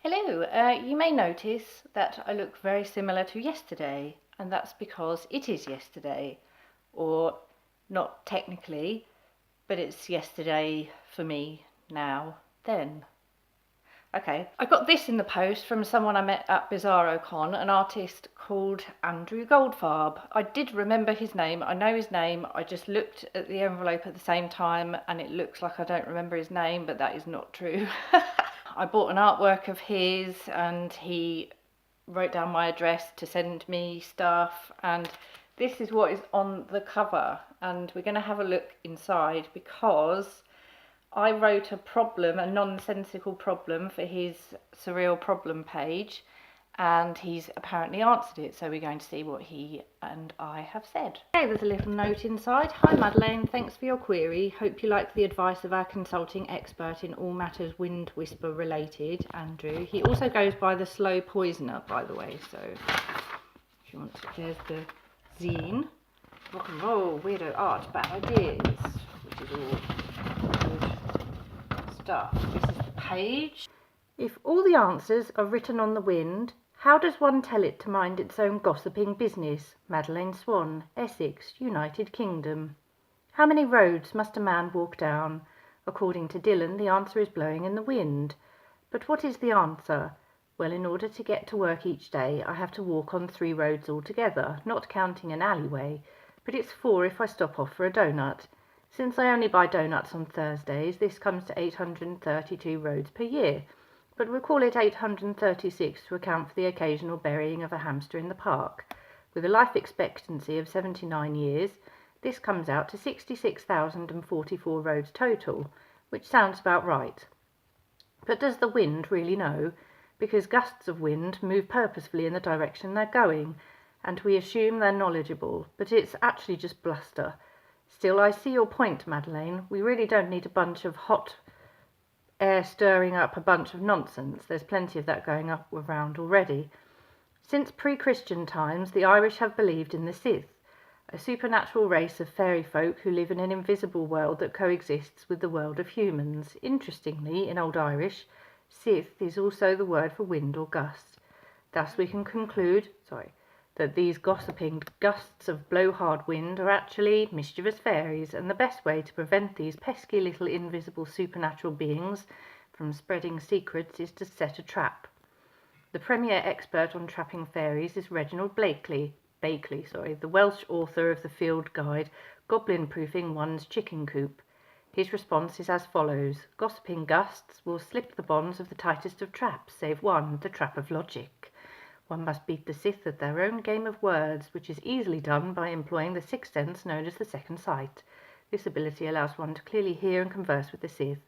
Hello, you may notice that I look very similar to yesterday, and that's because it is yesterday, or not technically, but it's yesterday for me now, then. Okay, I got this in the post from someone I met at BizarroCon, an artist called Andrew Goldfarb. I did remember his name, I know his name, I just looked at the envelope at the same time and it looks like I don't remember his name, but that is not true. I bought an artwork of his and he wrote down my address to send me stuff, and this is what is on the cover, and we're going to have a look inside because I wrote a problem, a nonsensical problem for his surreal problem page, and he's apparently answered it, so we're going to see what he and I have said. Okay, there's a little note inside. Hi Madeleine, thanks for your query. Hope you like the advice of our consulting expert in all matters wind whisper related, Andrew. He also goes by the slow poisoner, by the way, so if you want to, there's the zine. Rock and roll, weirdo art, bad ideas, which is all good stuff. This is the page. If all the answers are written on the wind, how does one tell it to mind its own gossiping business? Madeleine Swan, Essex, United Kingdom. How many roads must a man walk down? According to Dylan, the answer is blowing in the wind. But what is the answer? Well, in order to get to work each day, I have to walk on 3 roads altogether, not counting an alleyway, but it's 4 if I stop off for a donut. Since I only buy donuts on Thursdays, this comes to 832 roads per year, but we'll call it 836 to account for the occasional burying of a hamster in the park. With a life expectancy of 79 years, this comes out to 66,044 roads total, which sounds about right. But does the wind really know? Because gusts of wind move purposefully in the direction they're going, and we assume they're knowledgeable, but it's actually just bluster. Still, I see your point, Madeleine. We really don't need a bunch of hot air stirring up a bunch of nonsense. There's plenty of that going up around already. Since pre-Christian times, the Irish have believed in the Sith, a supernatural race of fairy folk who live in an invisible world that coexists with the world of humans. Interestingly, in Old Irish, Sith is also the word for wind or gust. Thus we can conclude, that these gossiping gusts of blowhard wind are actually mischievous fairies, and the best way to prevent these pesky little invisible supernatural beings from spreading secrets is to set a trap. The premier expert on trapping fairies is Reginald Bakley, the Welsh author of the field guide Goblin Proofing One's Chicken Coop. His response is as follows: gossiping gusts will slip the bonds of the tightest of traps, save one, the trap of logic. One must beat the Sith at their own game of words, which is easily done by employing the sixth sense known as the second sight. This ability allows one to clearly hear and converse with the Sith.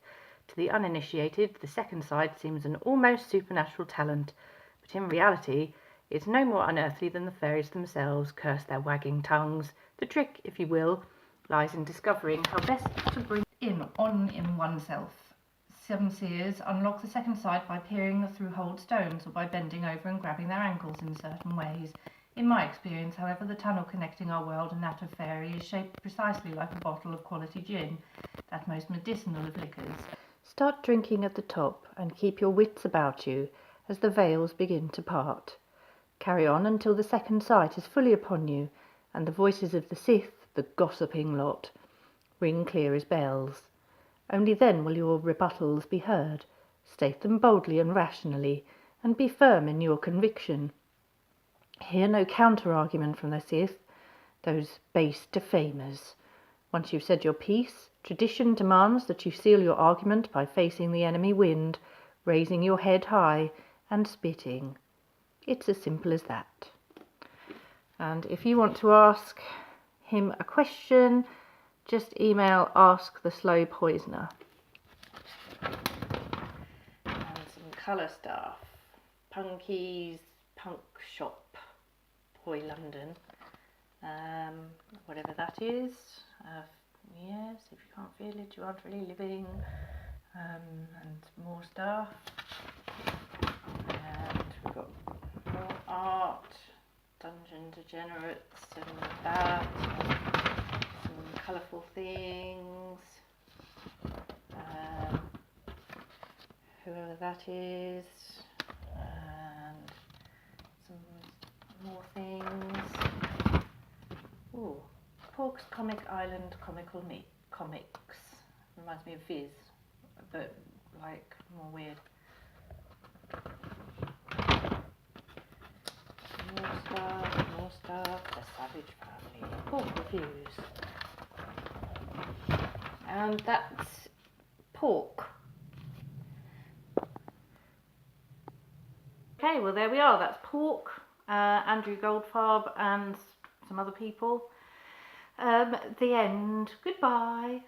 To the uninitiated, the second sight seems an almost supernatural talent, but in reality, it's no more unearthly than the fairies themselves. Curse their wagging tongues. The trick, if you will, lies in discovering how best to bring in oneself. Some seers unlock the second sight by peering through holed stones or by bending over and grabbing their ankles in certain ways. In my experience, however, the tunnel connecting our world and that of fairy is shaped precisely like a bottle of quality gin, that most medicinal of liquors. Start drinking at the top and keep your wits about you as the veils begin to part. Carry on until the second sight is fully upon you and the voices of the Sith, the gossiping lot, ring clear as bells. Only then will your rebuttals be heard. State them boldly and rationally, and be firm in your conviction. Hear no counter-argument from the Sith, those base defamers. Once you've said your piece, tradition demands that you seal your argument by facing the enemy wind, raising your head high, and spitting. It's as simple as that. And if you want to ask him a question, just email Ask the Slow Poisoner. And some colour stuff. Punky's Punk Shop, Boy London. Whatever that is. Yes, if you can't feel it, you aren't really living. And more stuff. And we've got more art. Dungeon Degenerates and that. Colourful things, whoever that is, York's Comic Island Comical Comics. Reminds me of Viz, but like more weird. More stuff. The Savage Family. Pork reviews. And that's pork. Okay, well there we are. That's pork. Andrew Goldfarb and some other people. The end. Goodbye.